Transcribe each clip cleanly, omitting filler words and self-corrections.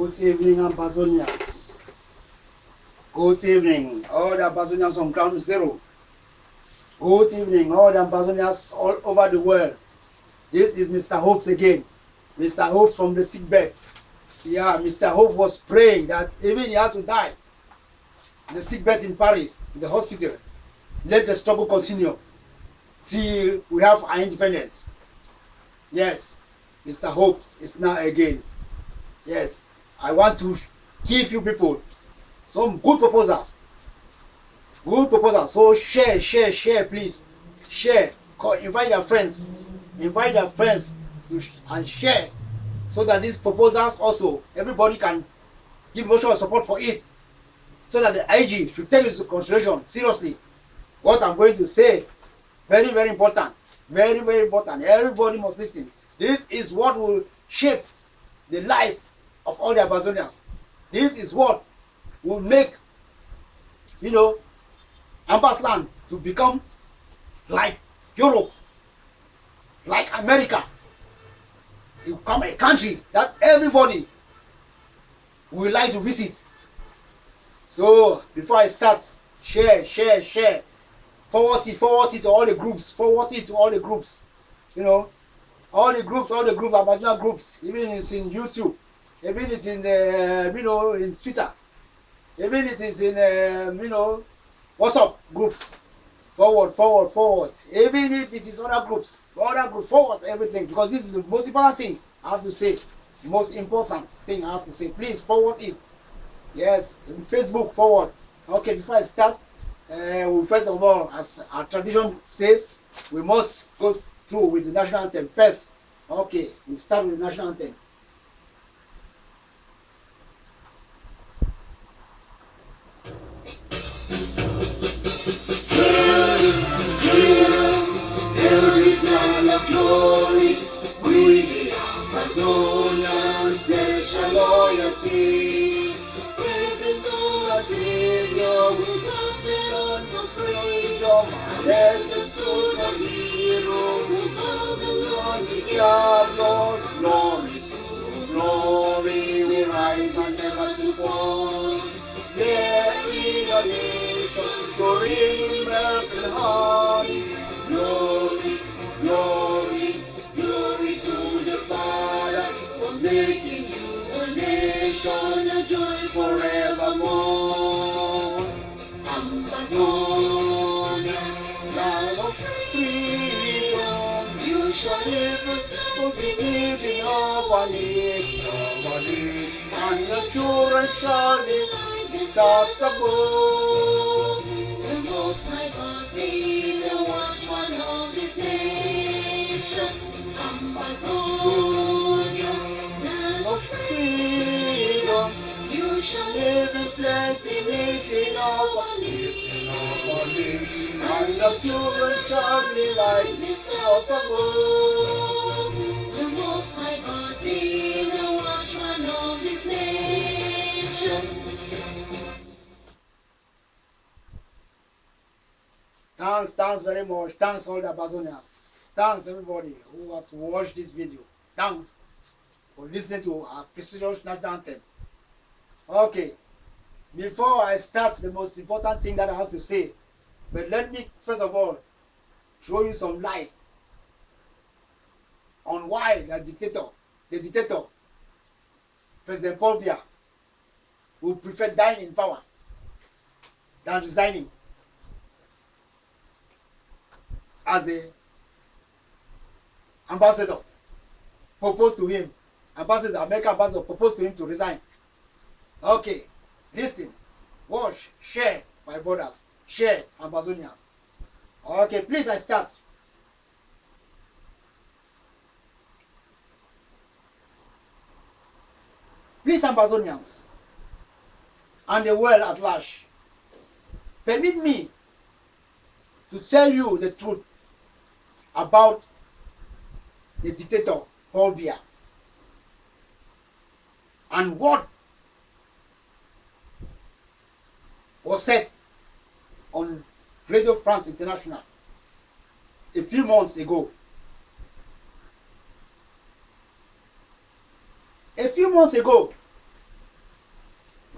Good evening, Ambazonians. Good evening, all the Ambazonians on ground zero. Good evening, all the Ambazonians all over the world. This is Mr. Hopes again. Mr. Hope from the sick bed. Yeah, Mr. Hope was praying that even he has to die in the sick bed in Paris, in the hospital. Let the struggle continue till we have our independence. Yes, Mr. Hopes is now again. Yes, I want to give you people some good proposals. Good proposals. So share, please. Share. Invite your friends. Invite your friends and share so that these proposals also, everybody can give motion of support for it. So that the IG should take into consideration seriously what I'm going to say. Very, very important. Very, very important. Everybody must listen. This is what will shape the life of all the Ambazonians. This is what will make, Ambazland to become like Europe, like America. It will become a country that everybody will like to visit. So before I start, share. Forward it to all the groups. Forward it to all the groups. All the groups, Ambazonian groups. Even it's in YouTube. Even it's in in Twitter. Even it is in WhatsApp groups. Forward. Even if it is other groups, forward everything, because this is the most important thing I have to say. The most important thing I have to say. Please forward it. Yes, in Facebook forward. Okay, before I start, we first of all, as our tradition says, we must go through with the national anthem first. Okay, we start with the national anthem. Glory, we the Ambazonians pledge our loyalty. Praise to our Savior, we granted us the freedom, and let the souls of heroes who bow the Lord with your blood. Glory to glory, we rise and never to fall. There in the nation, glory in melting heart. Glory to the Father for making you a nation of joy forevermore. Ambazonia, land of freedom, you shall live with the meeting of our need, and your children shall be like the stars above. The Most High God be the watchman of this nation. Ambazonia, land of freedom, you shall live in plenty, meeting of our needs, and your children shall be like the stars above. The Most High God be the watchman of this nation. Thanks very much. Thanks all the Ambazonians. Thanks everybody who has watched this video. Thanks for listening to our prestigious national anthem. Okay, before I start the most important thing that I have to say, but let me first of all throw you some light on why the dictator, President Paul Biya, would prefer dying in power than resigning as the ambassador proposed to him. American ambassador proposed to him to resign. Okay, listen, watch, share, my brothers, share, Ambazonians. Okay, please, I start. Please, Ambazonians, and the world at large, permit me to tell you the truth about the dictator Paul Biya and what was said on Radio France International a few months ago. A few months ago,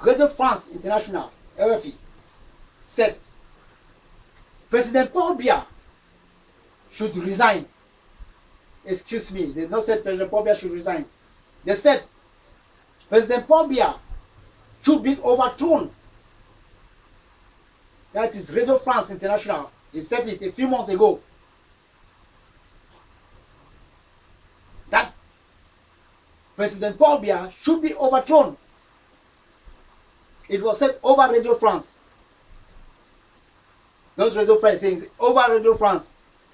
Radio France International, RFI, said President Paul Biya should resign. Excuse me, they did not say President Paul Biya should resign. They said President Paul Biya should be overthrown. That is Radio France International. He said it a few months ago. That President Paul Biya should be overthrown. It was said over Radio France. Not Radio France, saying over Radio France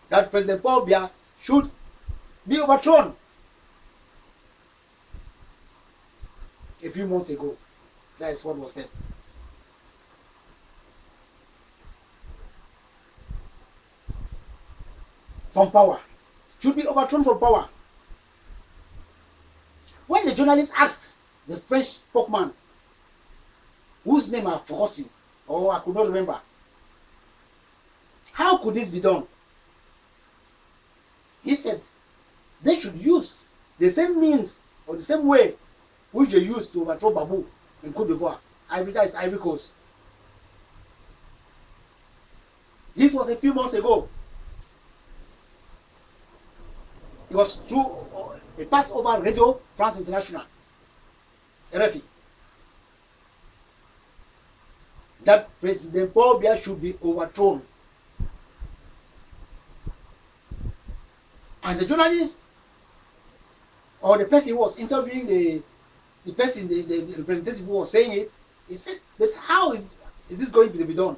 that President Paul Biya should be overthrown. A few months ago, that is what was said. From power. Should be overthrown from power. When the journalist asked the French spokesman, whose name I've forgotten, or I could not remember, how could this be done? He said they should use the same means or the same way which they used to overthrow Babu in Côte d'Ivoire. That is Ivory Coast. This was a few months ago. It was through a pass over Radio France International, RFI, that President Paul Biya should be overthrown. And the journalist or the person who was interviewing the person, the representative who was saying it, he said, but how is this going to be done?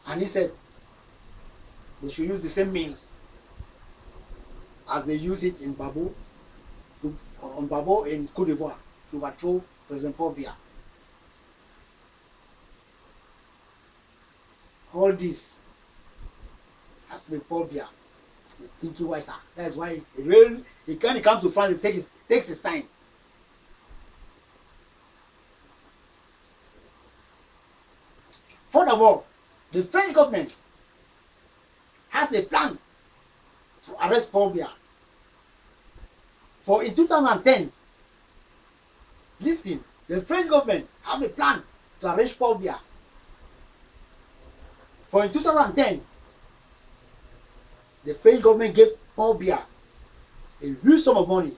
And he said they should use the same means as they use it in Babo in Côte d'Ivoire to overthrow President Paul Biya. All this has made Paul Biya is thinking wiser. That's why when he comes to France, it takes his time. Furthermore, the French government has a plan to arrest Paul Biya. For in 2010, listen, the French government have a plan to arrest Paul Biya. For in 2010, the French government gave Paul Biya a huge sum of money.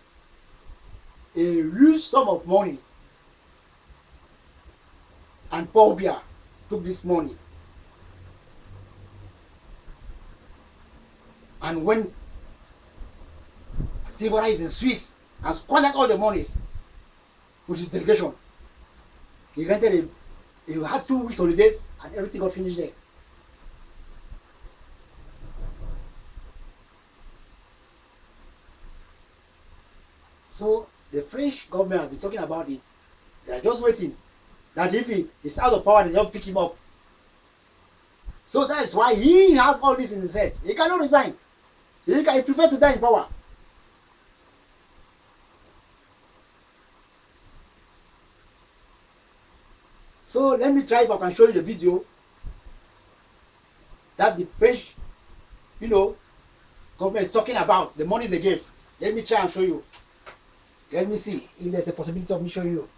A huge sum of money. And Paul Biya took this money and went civilized in Swiss and squandered all the monies, which is delegation. He rented he had 2 weeks holidays and everything got finished there. So the French government has been talking about it. They are just waiting that if he is out of power, they just pick him up. So that is why he has all this in his head. He cannot resign. He prefers to die in power. So let me try if I can show you the video that the French, government is talking about, the money they gave. Let me try and show you. Let me see if there's a possibility of me showing you.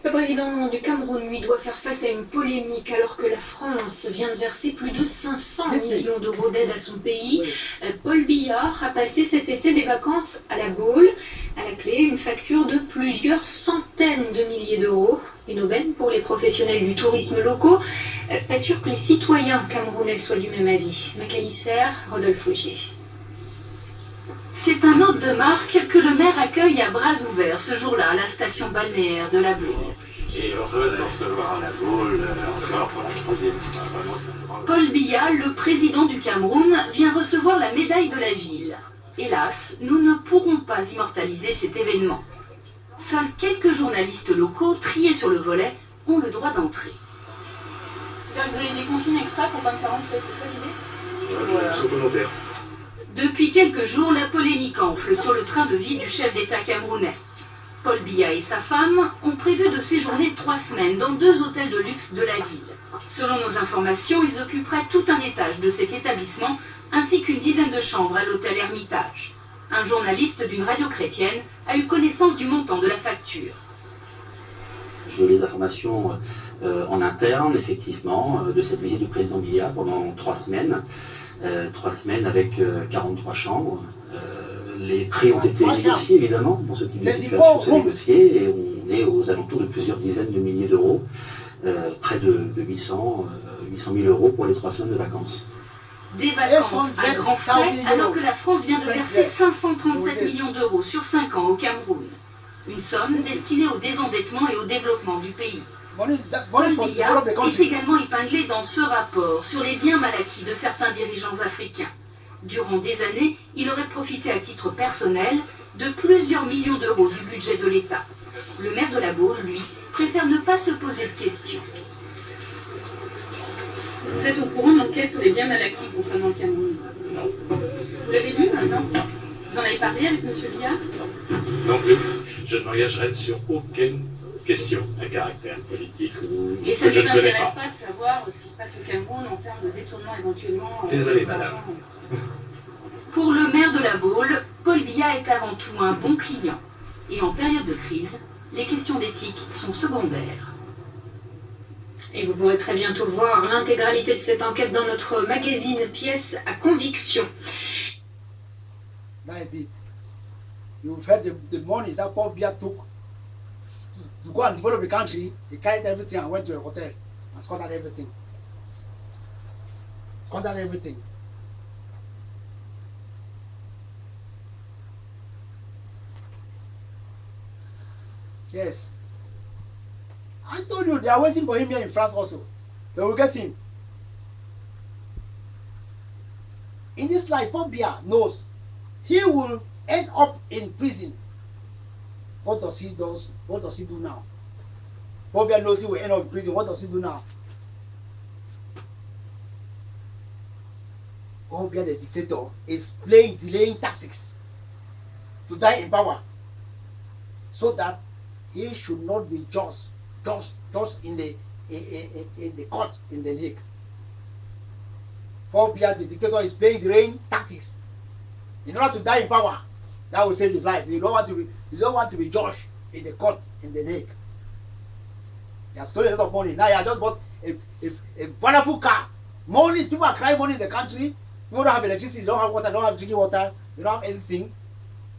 Le président du Cameroun, lui, doit faire face à une polémique alors que la France vient de verser plus de 500 millions d'euros d'aide à son pays. Paul Biya a passé cet été des vacances à la Baule. À la clé, une facture de plusieurs centaines de milliers d'euros. Une aubaine pour les professionnels du tourisme locaux. Pas sûr que les citoyens camerounais soient du même avis. Macalister, Rodolphe Augier. C'est un hôte de marque que le maire accueille à bras ouverts ce jour-là à la station balnéaire de la Baule. Et heureux de recevoir à la Baule encore pour la 3e fois. Paul Biya, le président du Cameroun, vient recevoir la médaille de la ville. Hélas, nous ne pourrons pas immortaliser cet événement. Seuls quelques journalistes locaux, triés sur le volet, ont le droit d'entrer. Vous avez des consignes exprès pour pas me faire entrer, c'est ça l'idée? Voilà. Sous commentaire. Depuis quelques jours, la polémique enfle sur le train de vie du chef d'État camerounais. Paul Biya et sa femme ont prévu de séjourner 3 semaines dans 2 hôtels de luxe de la ville. Selon nos informations, ils occuperaient tout un étage de cet établissement, ainsi qu'une dizaine de chambres à l'hôtel Hermitage. Un journaliste d'une radio chrétienne a eu connaissance du montant de la facture. J'ai les informations en interne, effectivement, de cette visite du président Biya pendant 3 semaines. 3 semaines avec 43 chambres. Les prix ont été négociés, évidemment, dans ce type de situation, c'est négocié, et on est aux alentours de plusieurs dizaines de milliers d'euros, près de 800 000 euros pour les 3 semaines de vacances. Des vacances à grands frais, alors que la France vient de verser 537 millions d'euros sur 5 ans au Cameroun. Une somme destinée au désendettement et au développement du pays. Paul Biya est également épinglé dans ce rapport sur les biens mal acquis de certains dirigeants africains. Durant des années, il aurait profité à titre personnel de plusieurs millions d'euros du budget de l'État. Le maire de la Baule, lui, préfère ne pas se poser de questions. Vous êtes au courant de l'enquête sur les biens mal acquis concernant le Cameroun? Non. Vous l'avez lu maintenant? Vous en avez parlé avec M. Biya? Non plus. Je ne m'engagerai sur aucune question à caractère politique ou Et ça que ne je vous ne connais intéresse pas. pas de savoir ce qui se passe au Cameroun en termes de détournement éventuellement Désolé, madame. Pour le maire de la Baule, Paul Biya est avant tout un bon client. Et en période de crise, les questions d'éthique sont secondaires. Et vous pourrez très bientôt voir l'intégralité de cette enquête dans notre magazine Pièces à conviction. That is it. You've heard the money that Paul Biya took to go and develop the country. He carried everything and went to a hotel and squandered everything. Squandered everything. Yes. I told you they are waiting for him here in France also. They will get him. In this life, Paul Biya knows he will end up in prison. What does he do? What does he do now? Paul Biya knows he will end up in prison. What does he do now? Paul Biya, the dictator, is playing delaying tactics to die in power, so that he should not be just in the court in the Hague. Paul Biya, the dictator, is playing delaying tactics in order to die in power. That will save his life. You don't want to be judged in the court in the Hague. He has stolen a lot of money. Now he has just bought a wonderful car. Money, people are crying money in the country. People don't have electricity, don't have water, don't have drinking water, they don't have anything.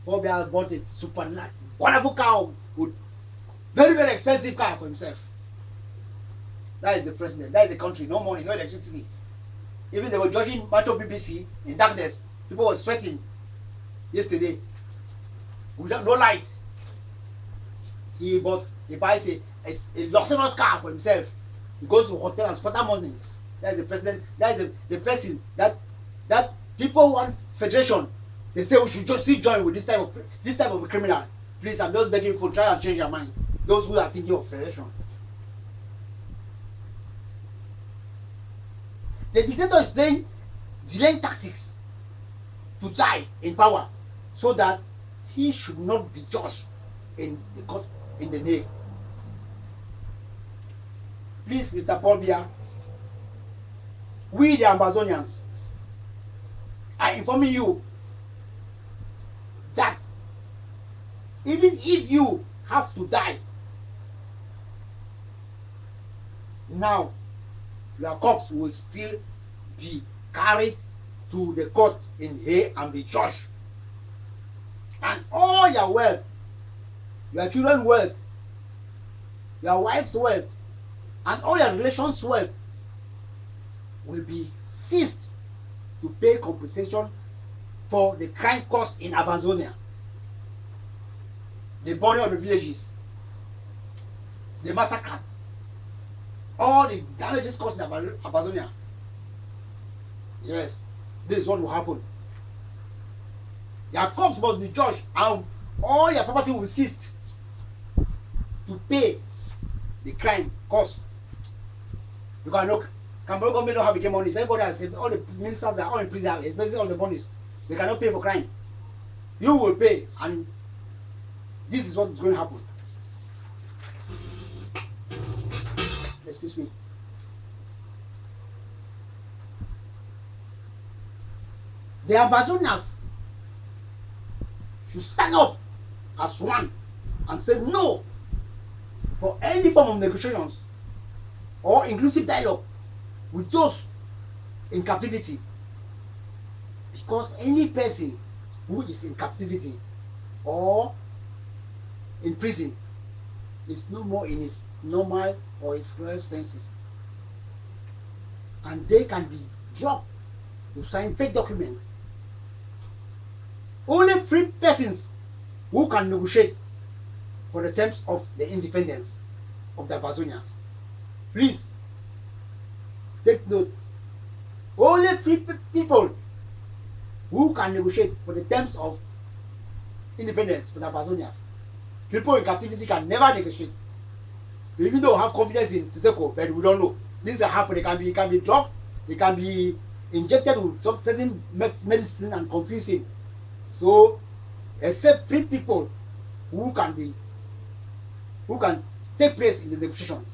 Paul Biya has bought a super wonderful car with very, very expensive car for himself. That is the president. That is the country. No money, no electricity. Even they were judging Macho BBC in darkness. People were sweating yesterday. Without no light. He buys a luxurious car for himself. He goes to a hotel and spend mornings. That is the president. That is the person that people want federation. They say we should just still join with this type of a criminal. Please, I'm just begging people to try and change their minds. Those who are thinking of federation. The dictator is playing delaying tactics to die in power, so that he should not be judged in the court in the Hague. Please, Mr. Paul Biya, we the Ambazonians are informing you that even if you have to die now, your corpse will still be carried to the court in Hague and be judged. And all your wealth, your children's wealth, your wife's wealth, and all your relations' wealth will be seized to pay compensation for the crime caused in Ambazonia. The burning of the villages, the massacre, all the damages caused in Ambazonia. Yes, this is what will happen. Your corpse must be judged and all your property will be seized to pay the crime cost. Because look, Cameroon government don't have again money. Everybody has all the ministers that are all in prison, especially all the monies. They cannot pay for crime. You will pay, and This is what is going to happen. Excuse me. The Ambazonians should stand up as one and say no for any form of negotiations or inclusive dialogue with those in captivity. Because any person who is in captivity or in prison is no more in his normal or his correct senses. And they can be dropped to sign fake documents. Only free persons who can negotiate for the terms of the independence of the Ambazonians. Please take note. Only free people who can negotiate for the terms of independence for the Ambazonians. People in captivity can never negotiate. We even though have confidence in Siseko, but we don't know. Things are happening. They can be dropped. They can be injected with some certain medicine and confuse him. So, except free people who can take place in the negotiation.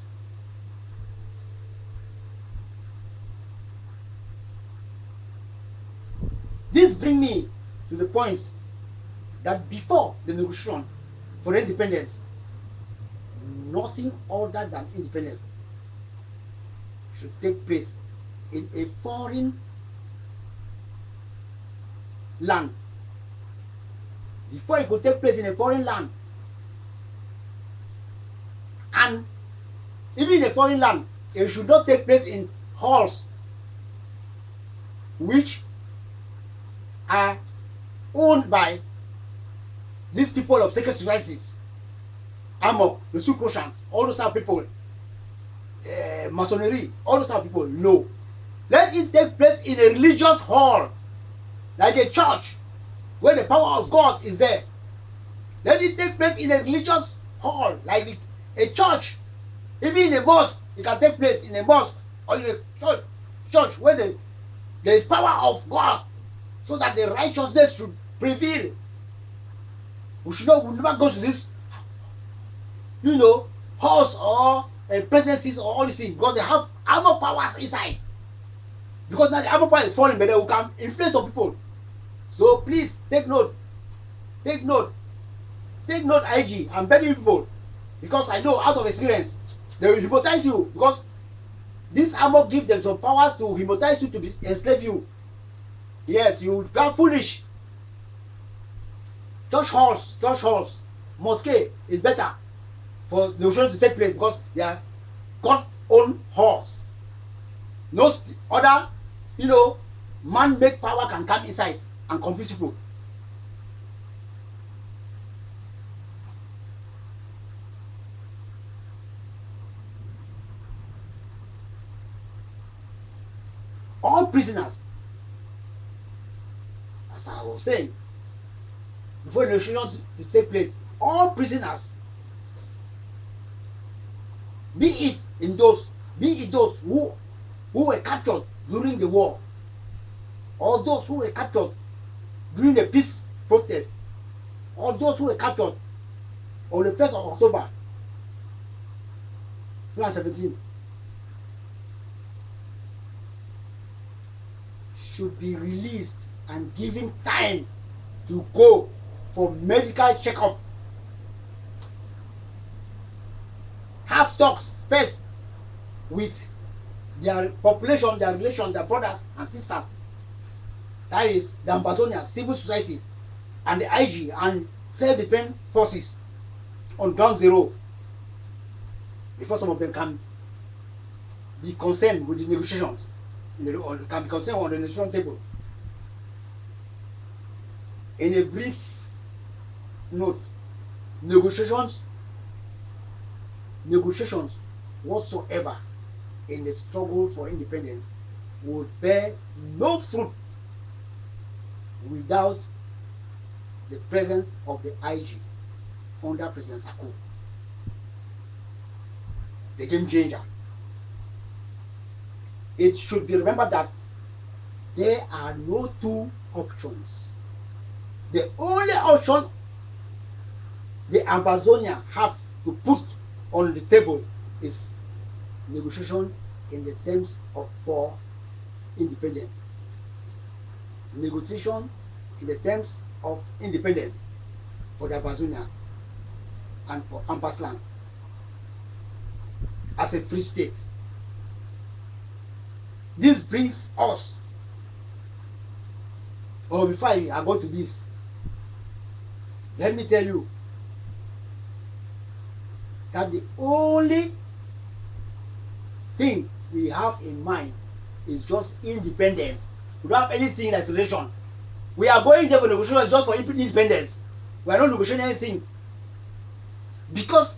This brings me to the point that before the negotiation for independence, nothing other than independence should take place in a foreign land. Before it could take place in a foreign land, and even in a foreign land, it should not take place in halls which are owned by these people of secret societies, Amok, the Sucrosians, all those type of people, Masonry, all those type of people. No. Let it take place in a religious hall, like a church, where the power of God is there. Let it take place in a religious hall, like a church. Even in a mosque, it can take place in a mosque or in a church where there is power of God, so that the righteousness should prevail. We never go to this, halls or presidencies or all these things, because they have armor powers inside. Because now the armor power is falling, but they will come influence some people. So please take note. Take note. Take note, IG. I'm begging people, because I know out of experience they will hypnotize you, because this armor gives them some powers to hypnotize you, to enslave you. Yes, you become foolish. Church halls, mosque is better for the negotiation to take place, because they are God-owned halls. No other, man-made power can come inside and confuse people. All prisoners, as I was saying, before the negotiations to take place, all prisoners, be it those who were captured during the war, or those who were captured during the peace protest, or those who were captured on the 1st of October 2017, should be released and given time to go for medical checkup. Have talks first with their population, their relations, their brothers and sisters. That is the Ambazonians, civil societies, and the IG and self-defense forces on ground zero, before some of them can be concerned with the negotiations, or can be concerned on the negotiation table. In a brief note, negotiations whatsoever in the struggle for independence would bear no fruit without the presence of the IG under President Sako, the game changer. It should be remembered that there are no two options. The only option the Ambazonians have to put on the table is negotiation in the terms of for independence. Negotiation in the terms of independence for the Ambazonians and for Ambasland as a free state. This brings us, before I go to this, let me tell you that the only thing we have in mind is just independence. We don't have anything like federation. We are going there for negotiation just for independence. We are not negotiating anything. Because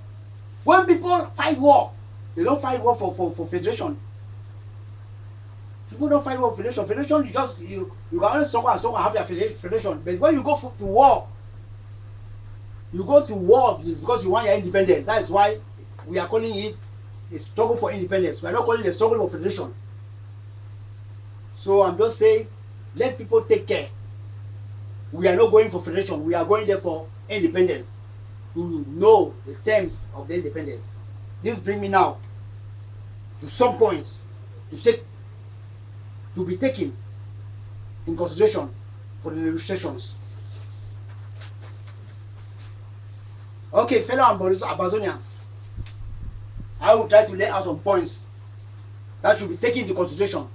when people fight war, they don't fight war for federation. People don't fight war for federation. Federation, you can only struggle and struggle and have your federation. But when you go to war, you go to war because you want your independence. That is why we are calling it a struggle for independence. We are not calling it a struggle for federation. So I'm just saying, let people take care. We are not going for federation. We are going there for independence. To know the terms of the independence. This brings me now to some points to be taken in consideration for the negotiations. Okay, fellow Ambazonians, I will try to lay out some points that should be taken into consideration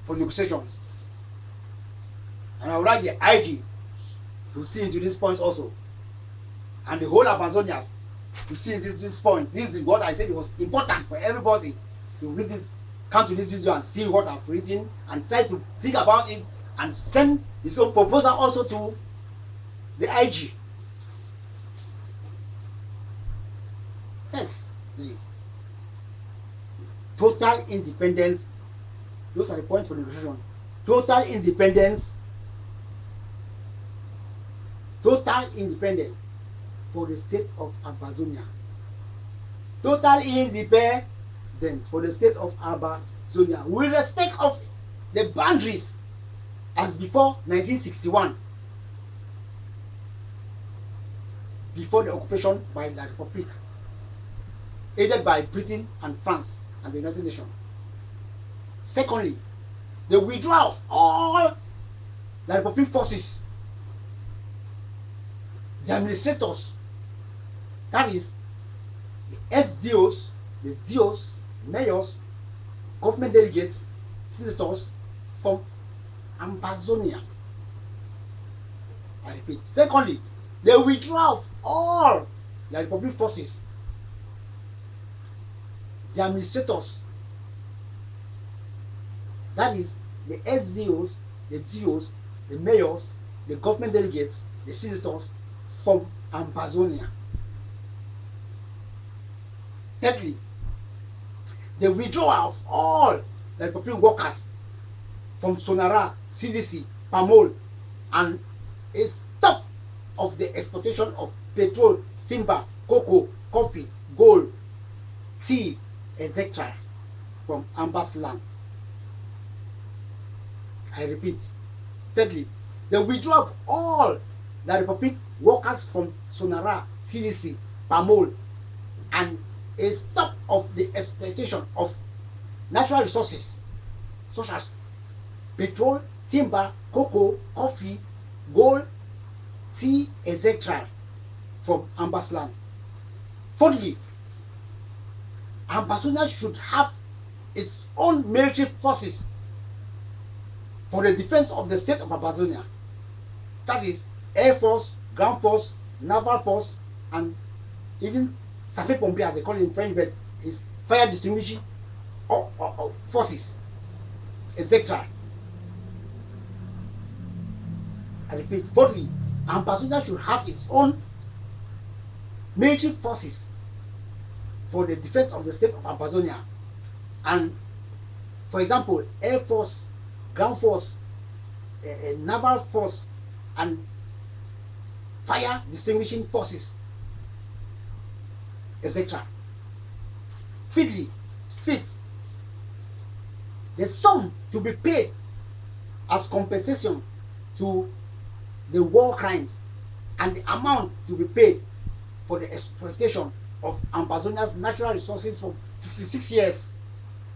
for negotiations. And I would like the IG to see into these points also. And the whole Ambazonians to see this point. This is what I said it was important for everybody to read this, come to this video and see what I've written and try to think about it and send this own proposal also to the IG. Firstly, total independence. Those are the points for negotiation. Total independence. Total independence for the state of Ambazonia. Total independence for the state of Ambazonia with respect of the boundaries as before 1961, before the occupation by the Republic, aided by Britain and France and the United Nations. Secondly, the withdrawal of all the Republic forces, the administrators, that is the SDOs, the DOs, mayors, government delegates, senators from Ambazonia. I repeat. Secondly, the withdrawal of all the Republic forces, the administrators, that is the SDOs, the DOs, the mayors, the government delegates, the senators from Ambazonia. Thirdly, the withdrawal of all the Republic workers from Sonara, CDC, Pamol, and a stop of the exploitation of petrol, timber, cocoa, coffee, gold, tea, etc. from Ambasland. I repeat. Thirdly, the withdrawal of all the Republic workers from Sonara, CDC, Pamol, and a stop of the exploitation of natural resources such as petrol, timber, cocoa, coffee, gold, tea, etc. from Ambasland. Fourthly, Ambazonia should have its own military forces for the defense of the state of Ambazonia. That is Air Force, Ground Force, Naval Force, and even sapeurs-pompiers, as they call it in French, but is fire distinguishing forces, etc. I repeat, fourthly, Ambazonia should have its own military forces for the defense of the state of Ambazonia. And, for example, Air Force, Ground Force, Naval Force, and fire distinguishing forces, etc. Fifth, the sum to be paid as compensation to the war crimes and the amount to be paid for the exploitation of Ambazonia's natural resources for 56 years.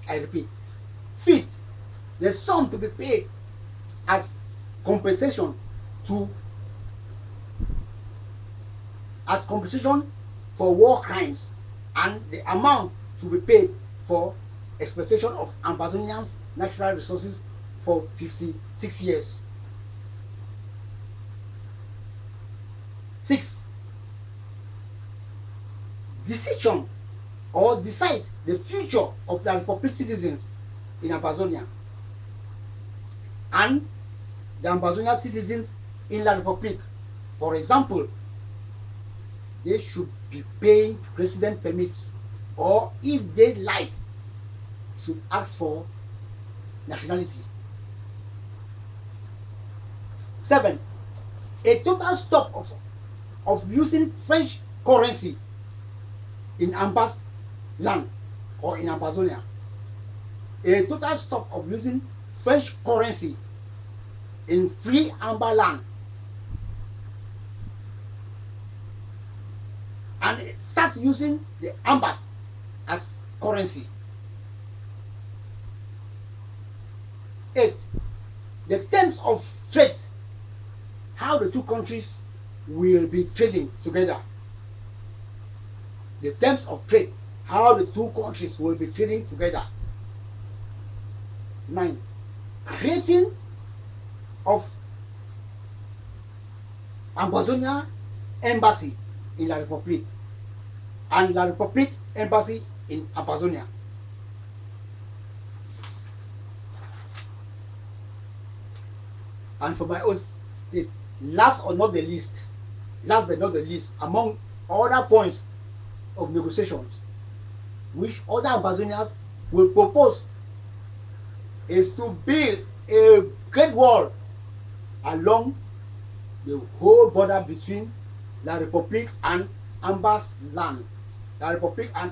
I repeat. Fifth, the sum to be paid as compensation for war crimes, and the amount to be paid for exploitation of Ambazonians' natural resources for 56 years. 6. Decision or decide the future of the Republic citizens in Ambazonia and the Ambazonian citizens in La Republic. For example, they should be paying resident permits, or if they like, should ask for nationality. 7. A total stop of using French currency in Ambas land or in Ambazonia. A total stop of using French currency in free Amba land, and start using the Ambas as currency. 8. The terms of trade, how the two countries will be trading together. The terms of trade, how the two countries will be trading together. 9. Creating of Ambazonia embassy in La Republic and La Republic embassy in Ambazonia. And for my own state, last but not the least, among other points of negotiations which other Ambazonians will propose, is to build a great wall along the whole border between La Republic and Ambas land, La Republic and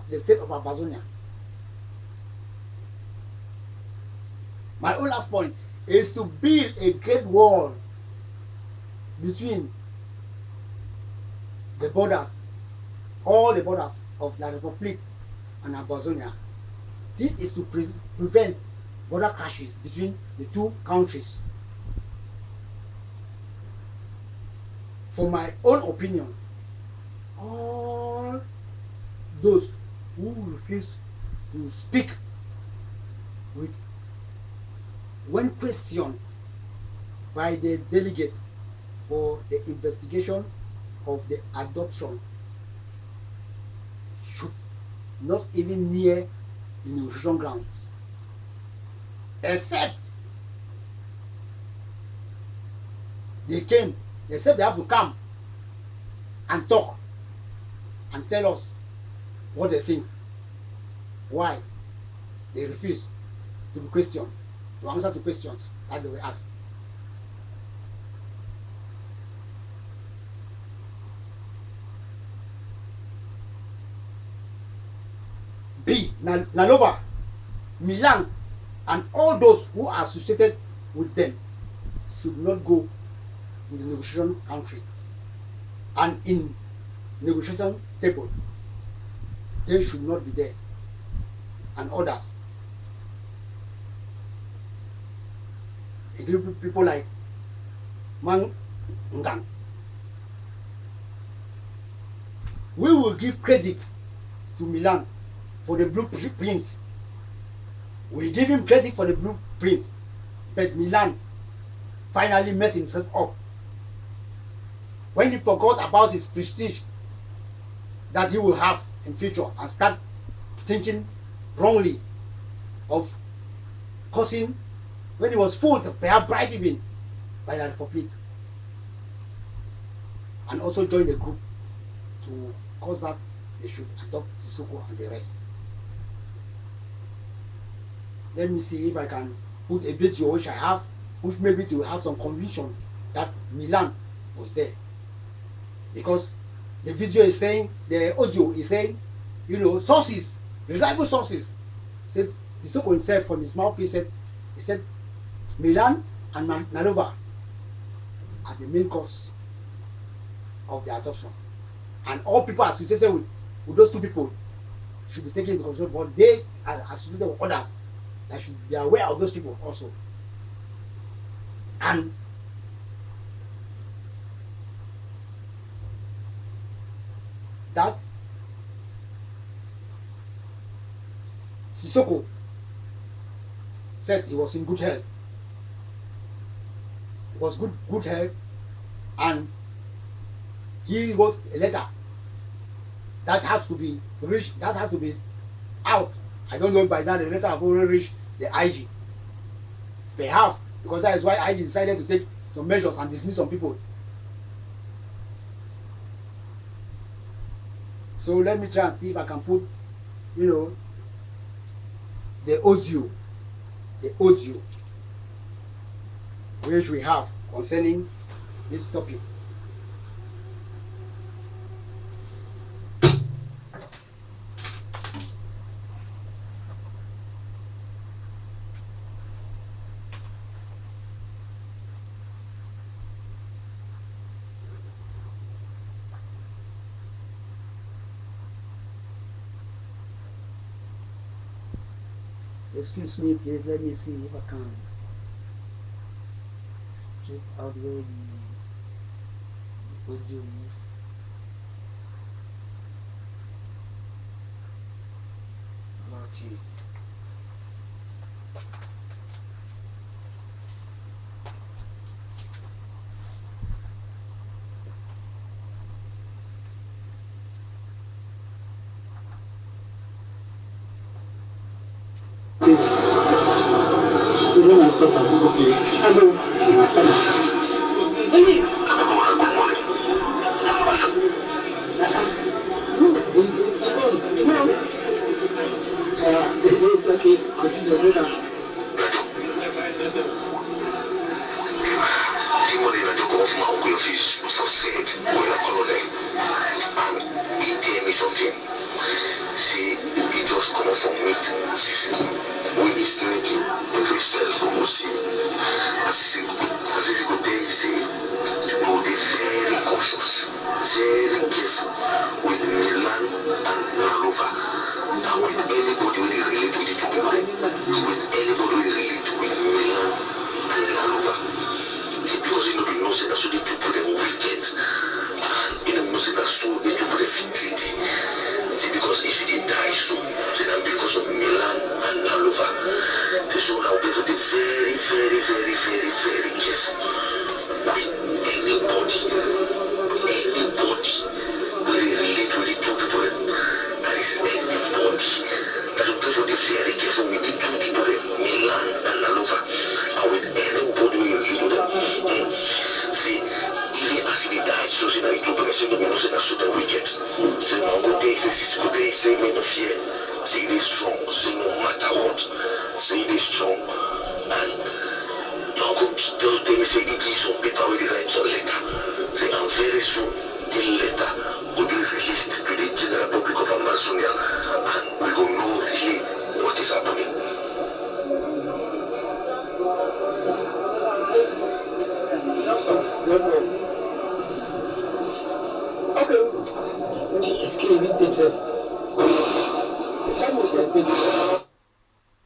the state of Ambazonia. My own last point is to build a great wall between the borders, all the borders of La Republic and Ambazonia. This is to prevent border clashes between the two countries. For my own opinion, all those who refuse to speak when questioned by the delegates for the investigation of the adoption should not even near the negotiation grounds, except they have to come and talk and tell us what they think, why they refuse to be questioned, to answer to questions that they were asked. B. Nalova, Milan, and all those who are associated with them should not go in the negotiation country and in negotiation table. They should not be there, and others, including people like Man Ngang. We will give credit to Milan for the blueprint. We give him credit for the blueprint, but Milan finally messed himself up when he forgot about his prestige that he will have in future and start thinking wrongly of causing, when he was fooled, perhaps bribed even by the Republic, and also join the group to cause that they should adopt Sissoko and the rest. Let me see if I can put a video which I have, which maybe to have some conviction that Milan was there. Because the video is saying, the audio is saying, sources, reliable sources. Says Sissoko himself from his mouthpiece he said Milan and Nalova are the main cause of the adoption. And all people associated with those two people should be taken into consideration, but they are associated with others that should be aware of those people also. And that Sissoko said he was in good health. It was good health, and he wrote a letter that has to be reached, that has to be out. I don't know if by now the letter have already reached the IG. Perhaps, because that is why IG decided to take some measures and dismiss some people. So let me try and see if I can put, the audio which we have concerning this topic. Excuse me, please. Let me see if I can just out where the audio is. Okay.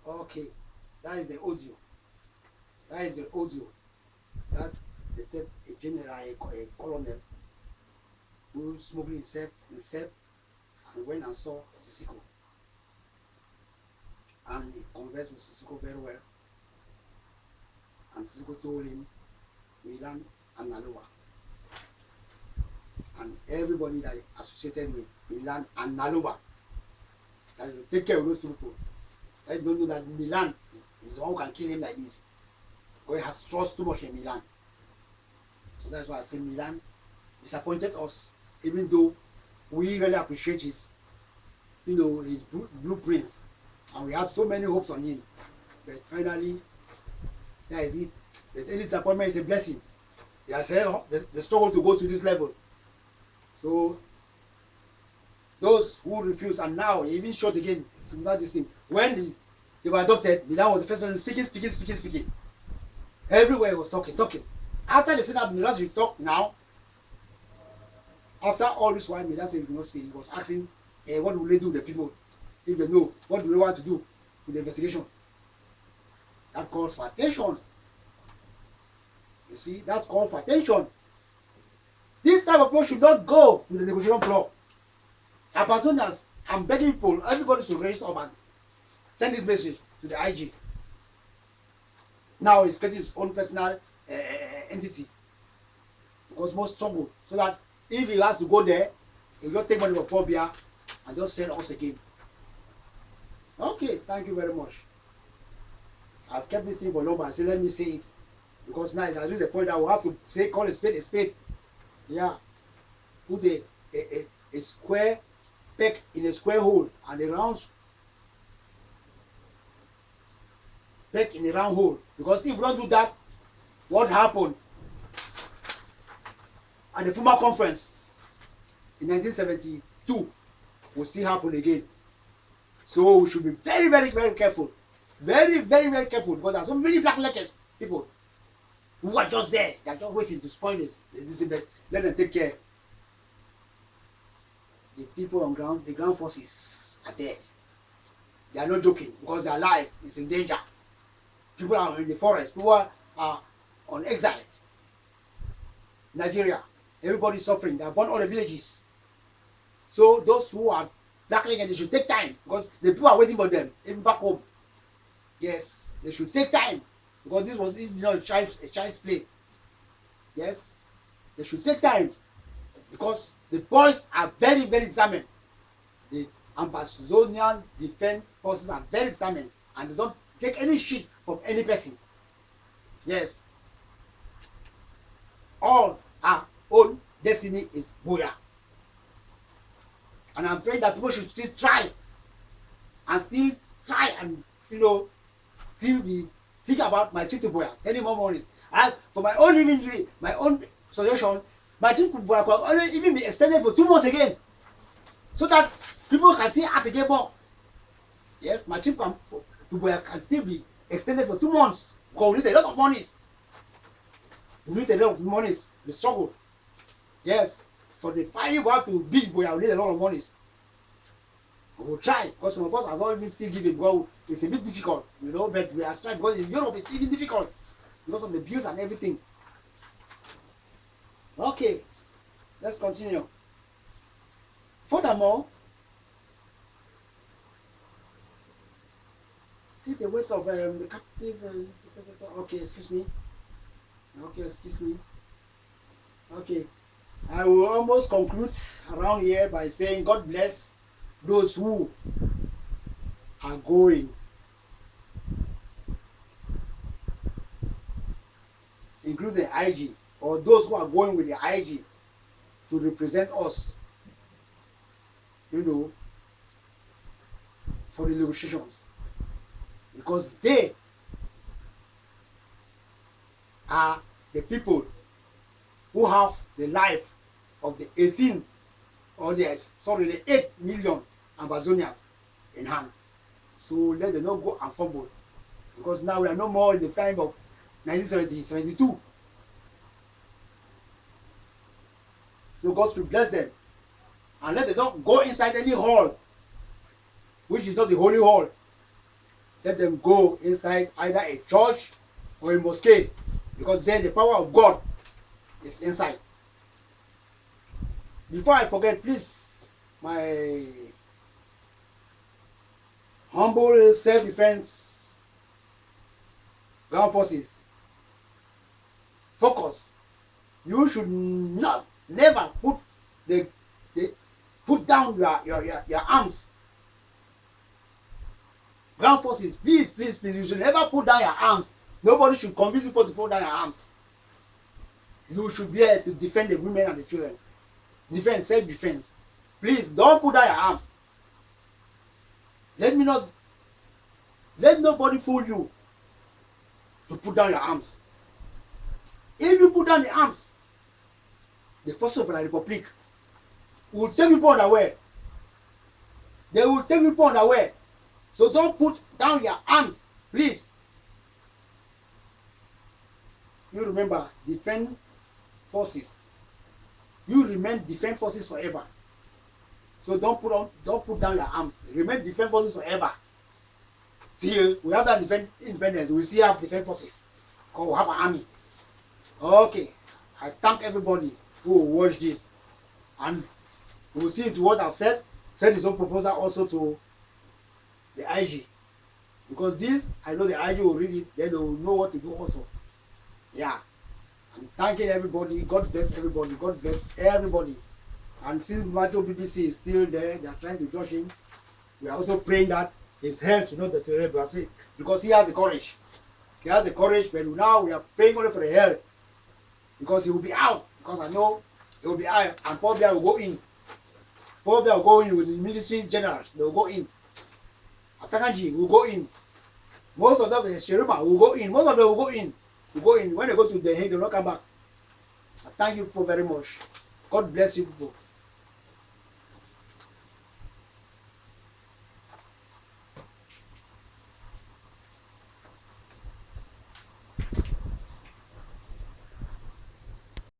Okay, that is the audio. That is the audio that they said a general, a colonel, who smuggled himself and went and saw Sissoko. And he conversed with Sissoko very well. And Sissoko told him Milan and Naloa. And everybody that is associated with Milan and Naloa, that will take care of those two people. I don't know that Milan is the one who can kill him like this. Because he has trust too much in Milan. So that's why I say Milan disappointed us, even though we really appreciate his, his blueprints, and we had so many hopes on him. But finally, that is it. But any disappointment is a blessing. He has had the struggle to go to this level. So those who refuse, and now he even shot again without this thing. When they were adopted, Milan was the first person speaking. Everywhere he was talking. After they said that Milan should talk now, After all this while, Miller said he will not speak. He was asking, what will they do, the people? If they know, what do they want to do with the investigation? That calls for attention. You see, that's called for attention. This type of people should not go to the negotiation floor. Ambazonians, I'm begging people, everybody should raise up and send this message to the IG. Now it's getting its own personal entity. Because more struggle. So that if he has to go there, he'll just take money for poor beer and just sell us again. Okay, thank you very much. I've kept this thing for long, but I say let me say it. Because now it has reached the point that we have to say call a spade a spade. Yeah. Put a square peg in a square hole and a round peg in a round hole. Because if we don't do that, what happened at the former conference in 1972 will still happen again. So we should be very, very, very careful. Very, very, very careful, because there are so many black leggers people who are just there. They are just waiting to spoil this event. Let them take care. The people on ground, the ground forces are there. They are not joking, because their life is in danger. People are in the forest. People are on exile. Nigeria, everybody is suffering. They have burned all the villages. So those who are black leggers, they should take time, because the people are waiting for them, even back home. Yes, they should take time, because this is not a child's play. Yes, they should take time, because the boys are very, very determined. The Ambazonian defense forces are very determined, and they don't take any shit from any person. Yes, all our own destiny is BIYA. And I'm praying that people should still try and still be think about my trip to BIYA, sending more monies. And for my own living, my own suggestion, my trip to BIYA could only even be extended for 2 months again, so that people can still act again more. Yes, my trip to BIYA can still be extended for 2 months, because we need a lot of monies. We need a lot of monies. The struggle. Yes, for the fight we have to beat BIYA, we need a lot of monies. We will try, because some of us are not even still giving. Well, it's a bit difficult, but we are trying, because in Europe it's even difficult because of the bills and everything. Okay, let's continue. Furthermore, see the weight of the captive. Okay, excuse me. Okay, I will almost conclude around here by saying God bless those who are going, including the IG, or those who are going with the IG to represent us, for the negotiations, because they are the people who have the life of the 8 million Ambazonians in hand. So let them not go and fumble, because now we are no more in the time of 1972. So God should bless them, and let them not go inside any hall which is not the holy hall. Let them go inside either a church or a mosque, because then the power of God is inside. Before I forget, please, my humble self-defense ground forces, focus. You should never put down your arms. Ground forces, please, you should never put down your arms. Nobody should convince you to put down your arms. You should be here to defend the women and the children. Defense, self-defense. Please don't put down your arms. Let nobody fool you to put down your arms. If you put down the arms, the forces of the Republic will take people unaware. They will take people unaware. So don't put down your arms, please. You remember, defend forces You remain defense forces forever. So don't put down your arms. Remain defense forces forever. Till we have that independence, we still have defense forces. Or we have an army. Okay. I thank everybody who will watch this. And we will see to what I've said. Send his own proposal also to the IG. Because this, I know the IG will read it, then they will know what to do also. Yeah. I'm thanking everybody. God bless everybody. God bless everybody. And since Macho BBC is still there, they are trying to judge him. We are also praying that his health should not deteriorate because he has the courage. He has the courage, but now we are praying only for the health. Because he will be out. Because I know he will be out and Paul Biya will go in. Paul Biya will go in with the military generals. They will go in. Atakanji will go in. Most of them, Sherima will go in. Most of them will go in. Will go in. When they go to the head, they will not come back. I thank you people very much. God bless you people.